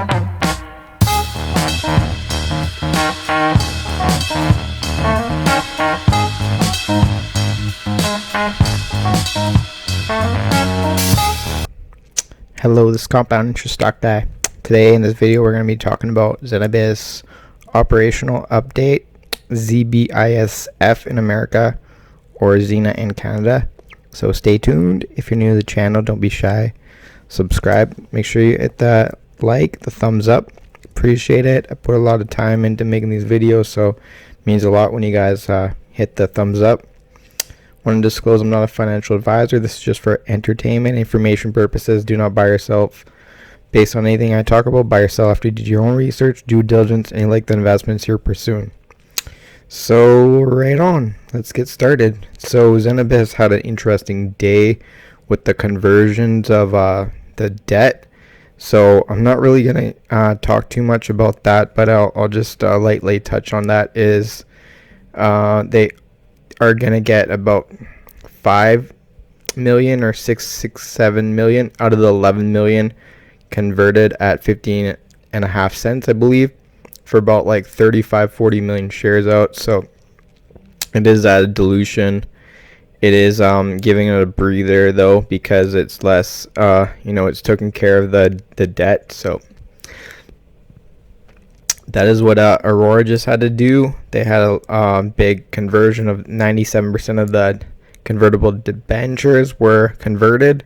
Hello, this is Compound Interest Stock Guy. Today in this video we're going to be talking about ZENABIS Operational Update, ZBISF in America, or ZENA in Canada. So stay tuned. If you're new to the channel, don't be shy. Subscribe. Make sure you hit the like, the thumbs up. Appreciate it. I put a lot of time into making these videos, so it means a lot when you guys hit the thumbs up. Want to disclose I'm not a financial advisor. This is just for entertainment, information purposes. Do not buy or sell based on anything I talk about. Buy or sell after you did your own research, due diligence, and you like the investments you're pursuing. So right on, let's get started. So ZENABIS had an interesting day with the conversions of the debt. So I'm not really going to talk too much about that, but I'll just lightly touch on that. Is they are going to get about 5 million or 7 million out of the 11 million converted at 15.5 cents, I believe, for about like 35-40 million shares out. So it is at a dilution. It is giving it a breather though, because it's less it's taking care of the debt. So that is what Aurora just had to do. They had a big conversion of 97% of the convertible debentures were converted.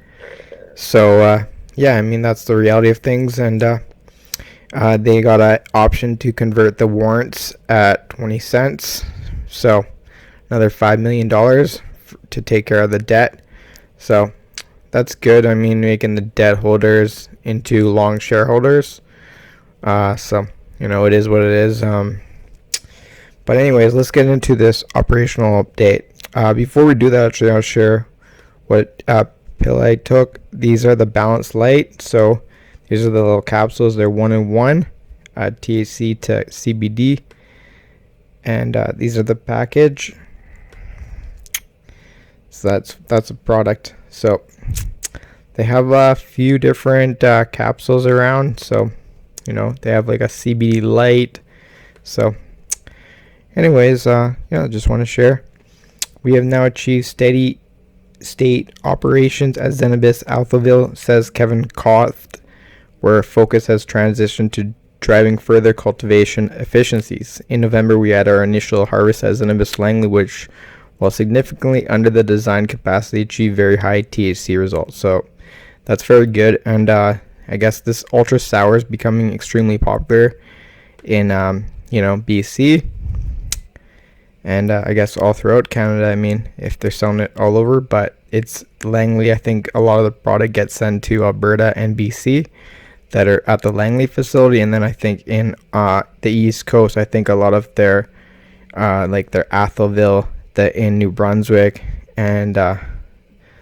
So yeah, I mean, that's the reality of things. And they got an option to convert the warrants at 20 cents. So another $5 million to take care of the debt. So that's good. I mean, making the debt holders into long shareholders. So it is what it is. But anyways, let's get into this operational update. Before we do that, actually, I'll share what pill I took. These are the Balanced Light. So these are the little capsules. They're 1-in-1, THC to CBD. And these are the package. So that's a product. So they have a few different capsules around. So they have like a CBD light. So anyways, I just want to share. We have now achieved steady state operations at ZENABIS Alphaville, says Kevin Koth, where focus has transitioned to driving further cultivation efficiencies. In November, we had our initial harvest at ZENABIS Langley, which, while significantly under the design capacity, achieved very high THC results. So that's very good. And I guess this ultra sour is becoming extremely popular in BC, and I guess all throughout Canada. I mean, if they're selling it all over, but it's Langley. I think a lot of the product gets sent to Alberta and BC that are at the Langley facility, and then I think in the East Coast, I think a lot of their like their Atholville, in New Brunswick, and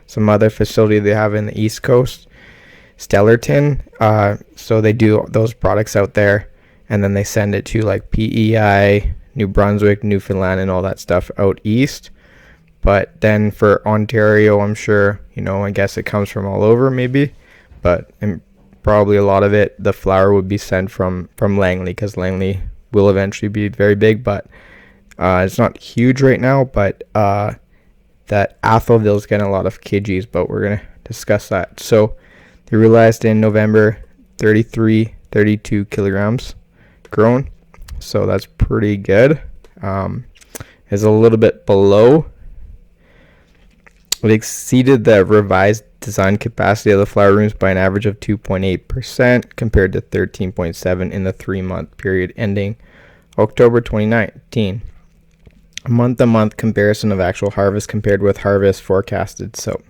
some other facility they have in the East Coast, Stellarton. So they do those products out there, and then they send it to like PEI, New Brunswick, Newfoundland, and all that stuff out east. But then for Ontario, I'm sure, I guess it comes from all over maybe, but probably a lot of it, the flower would be sent from Langley, because Langley will eventually be very big, but it's not huge right now. But that Atholville is getting a lot of kgs, but we're going to discuss that. So they realized in November 32 kilograms grown, so that's pretty good. Is a little bit below. It exceeded the revised design capacity of the flower rooms by an average of 2.8% compared to 13.7% in the 3-month period ending October 2019. A month-to-month comparison of actual harvest compared with harvest forecasted. So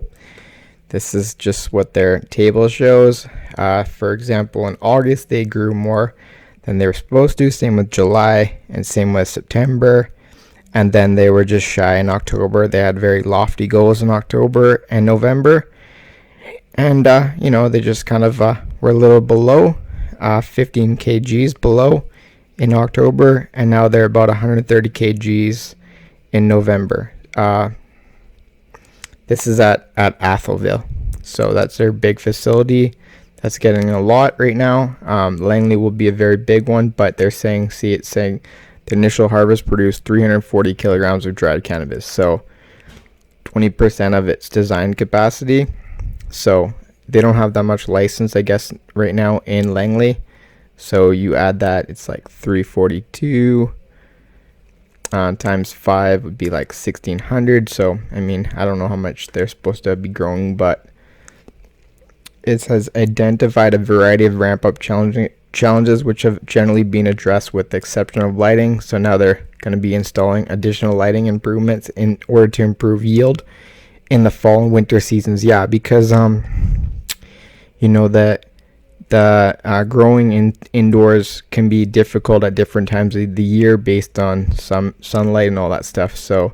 this is just what their table shows. For example, in August, they grew more than they were supposed to. Same with July, and same with September. And then they were just shy in October. They had very lofty goals in October and November. And, they just kind of were a little below, 15 kgs below in October. And now they're about 130 kgs in November. This is at Atholville. So that's their big facility that's getting a lot right now. Langley will be a very big one, but they're saying, it's saying the initial harvest produced 340 kilograms of dried cannabis, so 20% of its design capacity. So they don't have that much license, I guess, right now in Langley. So you add that, it's like 342 times 5 would be like 1600. So I mean, I don't know how much they're supposed to be growing, but it has identified a variety of ramp up challenges which have generally been addressed with the exception of lighting. So now they're going to be installing additional lighting improvements in order to improve yield in the fall and winter seasons. Yeah, because you know that the growing indoors can be difficult at different times of the year based on some sunlight and all that stuff. So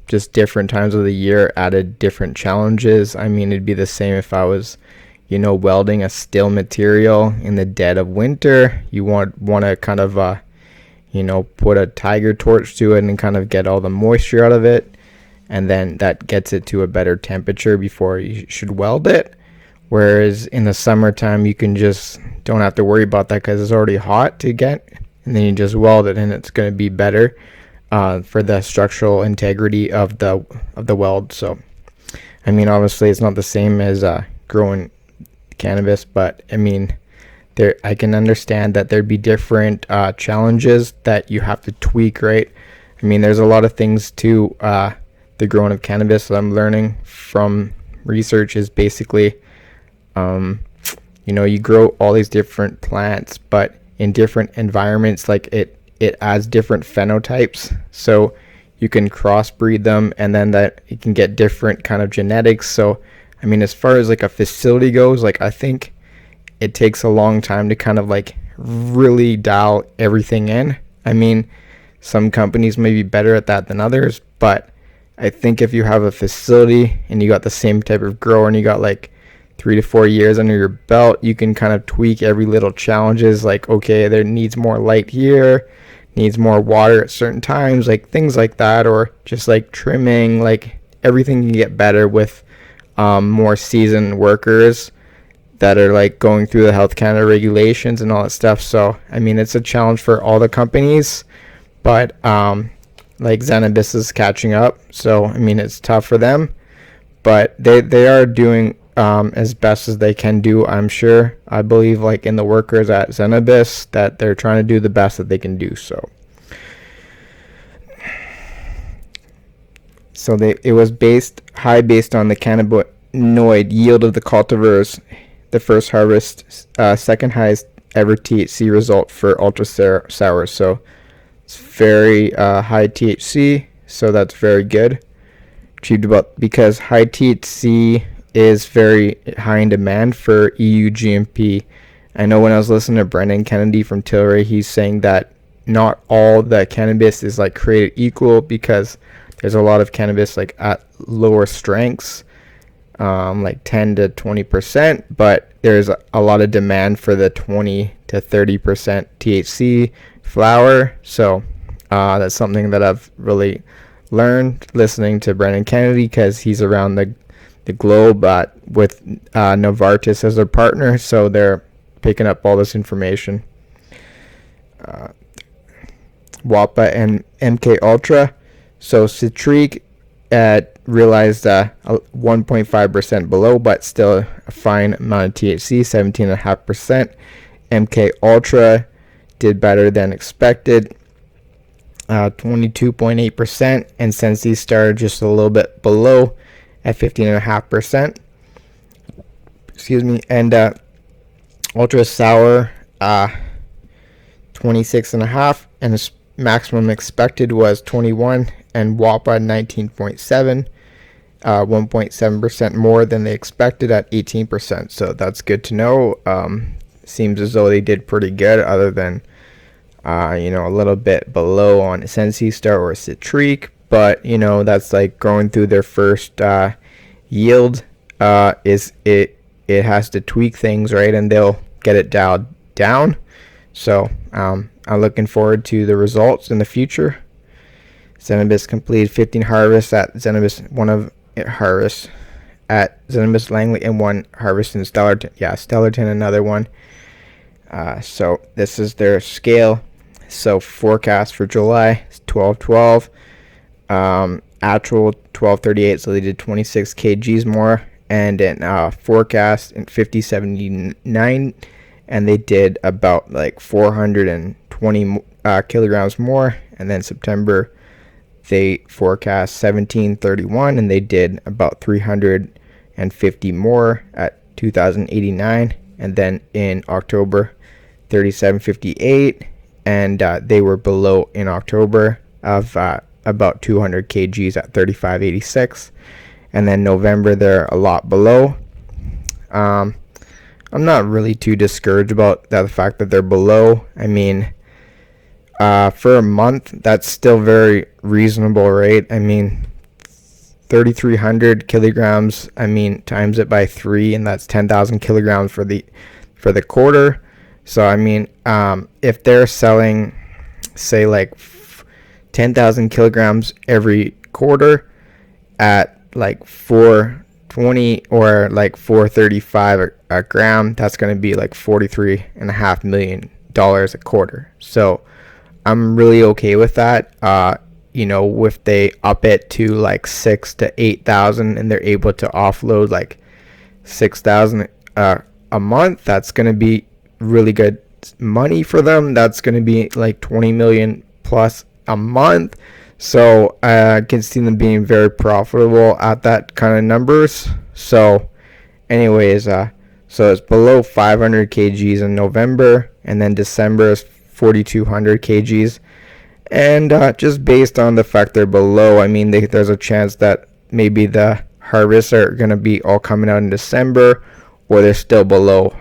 just different times of the year added different challenges. I mean, it'd be the same if I was, you know, welding a still material in the dead of winter. You want to kind of you know, put a tiger torch to it and kind of get all the moisture out of it, and then that gets it to a better temperature before you should weld it. Whereas in the summertime, you can just don't have to worry about that because it's already hot to get, and then you just weld it, and it's going to be better for the structural integrity of the weld. So, I mean, obviously, it's not the same as growing cannabis, but I mean, I can understand that there'd be different challenges that you have to tweak, right? I mean, there's a lot of things to the growing of cannabis that I'm learning from research is basically, you know, you grow all these different plants, but in different environments, like it adds different phenotypes. So you can crossbreed them, and then that you can get different kind of genetics. So, I mean, as far as like a facility goes, like I think it takes a long time to kind of like really dial everything in. I mean, some companies may be better at that than others, but I think if you have a facility and you got the same type of grower and you got like 3 to 4 years under your belt, you can kind of tweak every little challenges. Like, okay, there needs more light here, needs more water at certain times, like things like that, or just like trimming, like everything can get better with more seasoned workers that are like going through the Health Canada regulations and all that stuff. So, I mean, it's a challenge for all the companies, but like ZENABIS is catching up. So, I mean, it's tough for them, but they are doing as best as they can do, I'm sure. I believe like in the workers at ZENABIS that they're trying to do the best that they can do. So it was based on the cannabinoid yield of the cultivars. The first harvest, second highest ever THC result for ultra sour. So it's very high THC. So that's very good. Achieved about, because high THC is very high in demand for EU GMP. I know when I was listening to Brendan Kennedy from Tilray, he's saying that not all the cannabis is like created equal, because there's a lot of cannabis like at lower strengths, like 10 to 20%, but there's a lot of demand for the 20 to 30% THC flower. So that's something that I've really learned listening to Brendan Kennedy, because he's around the globe with Novartis as their partner, so they're picking up all this information. WAPA and MK Ultra. So Citrique realized 1.5% below, but still a fine amount of THC, 17.5%. MK Ultra did better than expected, 22.8%, and Sensi started just a little bit below at 15.5%. Excuse me. And Ultra Sour, 26.5%, and its maximum expected was 21%, and WAPA 19.7%, 1.7% more than they expected at 18%. So that's good to know. Seems as though they did pretty good, other than a little bit below on Sensi Star or Citrique. But that's like going through their first yield. It has to tweak things, right, and they'll get it dialed down. So I'm looking forward to the results in the future. ZENABIS completed 15 harvests at ZENABIS, one of it harvests at ZENABIS Langley and one harvest in Stellarton. Yeah, Stellarton, another one. So this is their scale. So forecast for July is 1212. Actual 1238, so they did 26 kgs more. And in forecast in 5079, and they did about like 420 kilograms more. And then September, they forecast 1731, and they did about 350 more at 2089. And then in October, 3758, and they were below in October of about 200 kgs at 3586. And then November, they're a lot below. I'm not really too discouraged about the fact that they're below. I mean, for a month, that's still very reasonable, right? I mean, 3,300 kilograms. I mean, times it by 3, and that's 10,000 kilograms for the quarter. So I mean, if they're selling, say, like 10,000 kilograms every quarter at like 420 or like 435 a gram, that's going to be like $43.5 million a quarter. So I'm really okay with that. If they up it to like 6,000 to 8,000 and they're able to offload like 6,000 a month, that's going to be really good money for them. That's going to be like 20 million plus a month. So I can see them being very profitable at that kind of numbers. So anyways, so it's below 500 kgs in November, and then December is 4,200 kgs. And just based on the fact they're below, I mean, there's a chance that maybe the harvests are going to be all coming out in December, or they're still below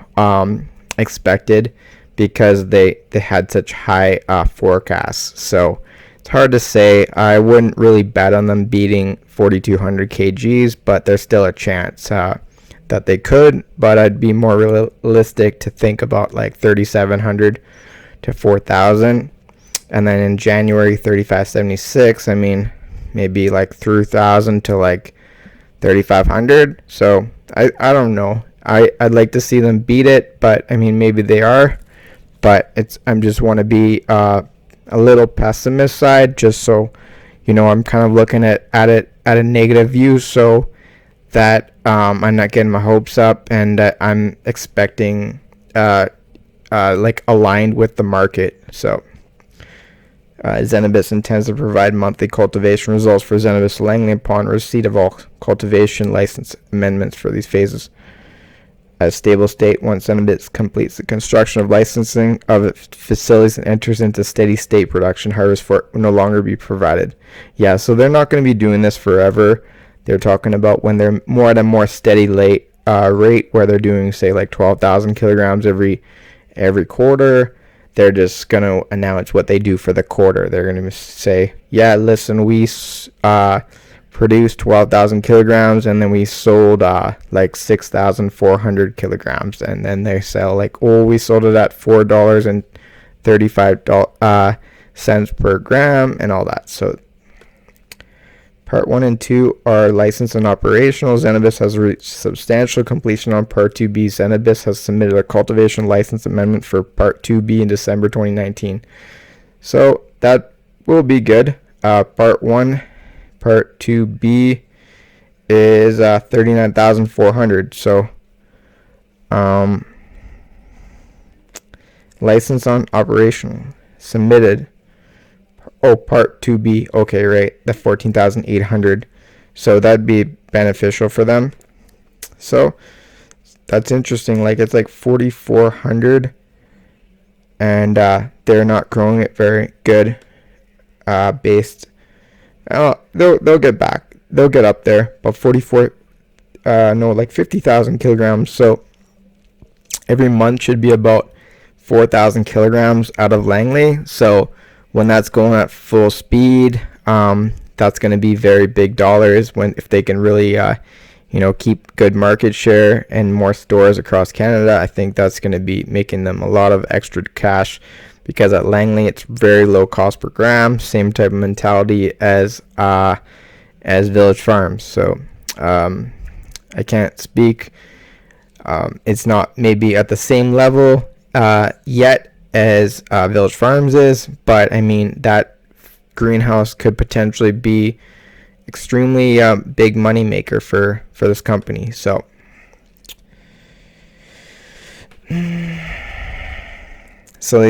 expected because they had such high forecasts. So it's hard to say. I wouldn't really bet on them beating 4,200 kgs, but there's still a chance that they could. But I'd be more realistic to think about like 3,700 to 4,000. And then in January, 3,576. I mean, maybe like 3,000 to like 3,500. So I don't know. I'd like to see them beat it, but I mean, maybe they are. But I'm just want to be a little pessimist side, just so I'm kind of looking at it at a negative view, so that I'm not getting my hopes up, and that I'm expecting like aligned with the market. So ZENABIS intends to provide monthly cultivation results for ZENABIS Langley upon receipt of all cultivation license amendments for these phases. At stable state, once ZENABIS completes the construction of licensing of its facilities and enters into steady state production, harvest for will no longer be provided. Yeah, so they're not going to be doing this forever. They're talking about when they're more at a more steady rate, where they're doing, say, like 12,000 kilograms every quarter. They're just going to announce what they do for the quarter. They're going to say, yeah, listen, we produced 12,000 kilograms, and then we sold like 6,400 kilograms, and then they sell like, we sold it at $4.35 per gram and all that. So part 1 and 2 are licensed and operational. ZENABIS has reached substantial completion on part 2B. ZENABIS has submitted a cultivation license amendment for part 2B in December 2019. So that will be good. Part 1, part 2B is 39,400. So license on operational submitted. Part 2B. Okay, right. The 14,800. So that'd be beneficial for them. So that's interesting. Like, it's like 4,400, and they're not growing it very good. Based. They'll get back. They'll get up there. But 50,000 kilograms. So every month should be about 4,000 kilograms out of Langley. So when that's going at full speed, that's going to be very big dollars if they can really, keep good market share and more stores across Canada. I think that's going to be making them a lot of extra cash, because at Langley it's very low cost per gram, same type of mentality as Village Farms. So I can't speak. It's not maybe at the same level yet as Village Farms is, but I mean that greenhouse could potentially be extremely big money maker for this company. So they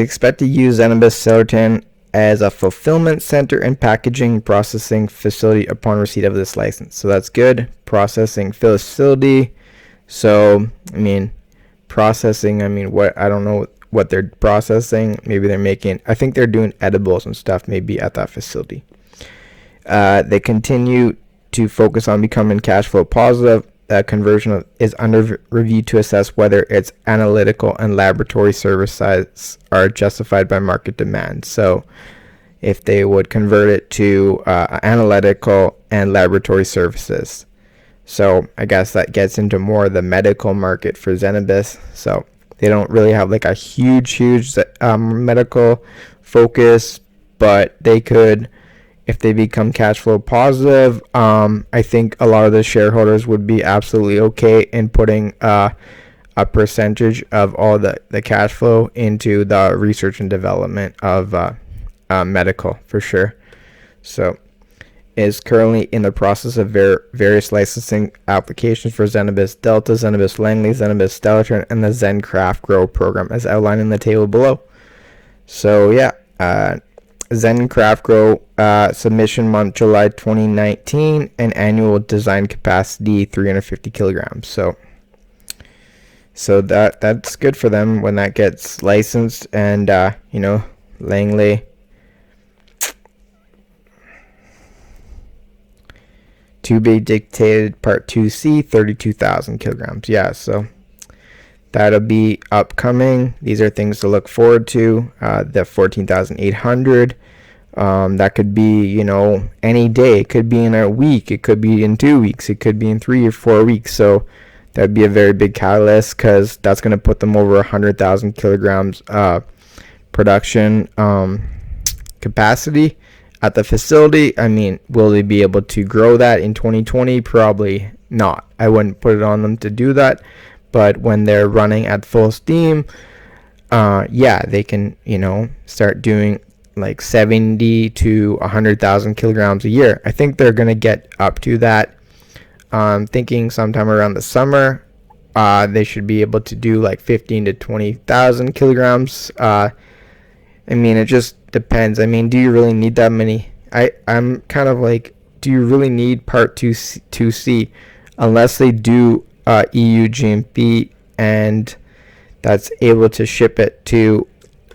expect to use ZENABIS Silverton as a fulfillment center and packaging processing facility upon receipt of this license. So that's good. Processing facility. So I mean, processing. I mean, I don't know what they're processing. Maybe they're making. I think they're doing edibles and stuff. Maybe at that facility. They continue to focus on becoming cash flow positive. Conversion is under review to assess whether its analytical and laboratory services are justified by market demand. So if they would convert it to analytical and laboratory services. So I guess that gets into more of the medical market for ZENABIS. So they don't really have like a huge medical focus, but they could, if they become cash flow positive, I think a lot of the shareholders would be absolutely okay in putting a percentage of all the cash flow into the research and development of medical for sure. So is currently in the process of various licensing applications for ZENABIS Delta, ZENABIS Langley, ZENABIS Stellarton, and the Zen Craft Grow program as outlined in the table below. So yeah, Zen Craft Grow submission month July 2019 and annual design capacity 350 kilograms. So that's good for them when that gets licensed. And Langley, to be dictated part 2C 32,000 kilograms. Yeah, so that'll be upcoming. These are things to look forward to. The 14,800. That could be, any day. It could be in a week. It could be in 2 weeks. It could be in 3 or 4 weeks. So that'd be a very big catalyst because that's going to put them over 100,000 kilograms production capacity at the facility. I mean, will they be able to grow that in 2020? Probably not. I wouldn't put it on them to do that. But when they're running at full steam, they can, start doing like 70 to 100,000 kilograms a year. I think they're going to get up to that. Thinking sometime around the summer, they should be able to do like 15 to 20,000 kilograms. I mean, it just depends. I mean, do you really need that many? I'm kind of like, do you really need part 2C unless they do EU GMP and that's able to ship it to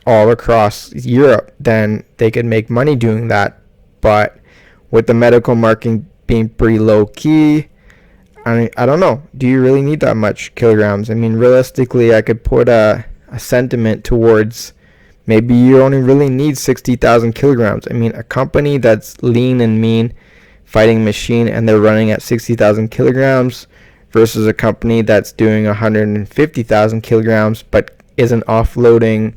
all across Europe, then they could make money doing that. But with the medical market being pretty low key, I don't know. Do you really need that much kilograms? I mean, realistically, I could put a sentiment towards maybe you only really need 60,000 kilograms. I mean, a company that's lean and mean, fighting machine, and they're running at 60,000 kilograms versus a company that's doing 150,000 kilograms but isn't offloading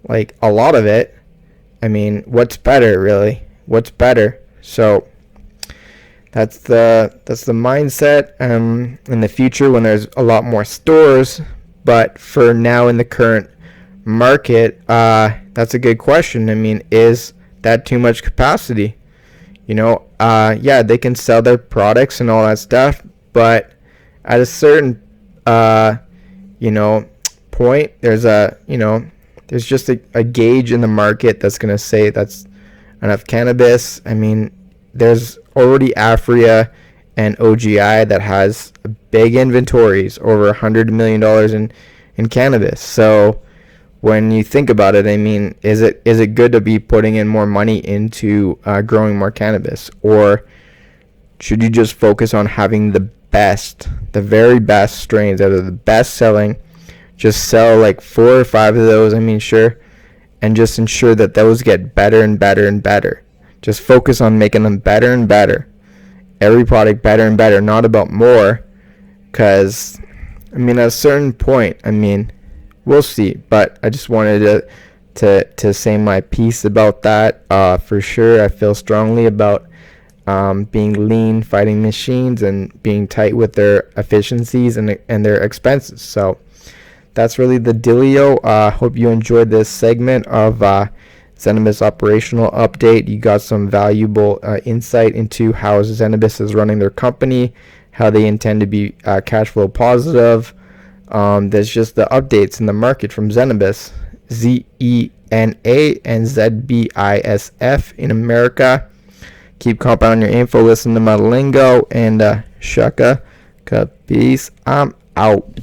like a lot of it. I mean, what's better, really? What's better? So that's the mindset in the future when there's a lot more stores. But for now, in the current market, that's a good question. I mean, is that too much capacity? They can sell their products and all that stuff, but at a certain point, there's just a gauge in the market that's going to say that's enough cannabis. I mean, there's already Afria and OGI that has big inventories, over $100 million in cannabis. So when you think about it, I mean, is it good to be putting in more money into growing more cannabis? Or should you just focus on having the very best strains that are the best selling? Just sell like 4 or 5 of those, I mean, sure, and just ensure that those get better and better and better. Just focus on making them better and better. Every product better and better, not about more. Because, I mean, at a certain point, I mean, we'll see. But I just wanted to say my piece about that. For sure, I feel strongly about being lean, fighting machines, and being tight with their efficiencies and their expenses. So that's really the dealio. Hope you enjoyed this segment of ZENABIS operational update. You got some valuable insight into how ZENABIS is running their company, how they intend to be cash flow positive. There's just the updates in the market from ZENABIS, ZENA and ZBISF in America. Keep compounding your info, listen to my lingo, and Shaka, peace. I'm out.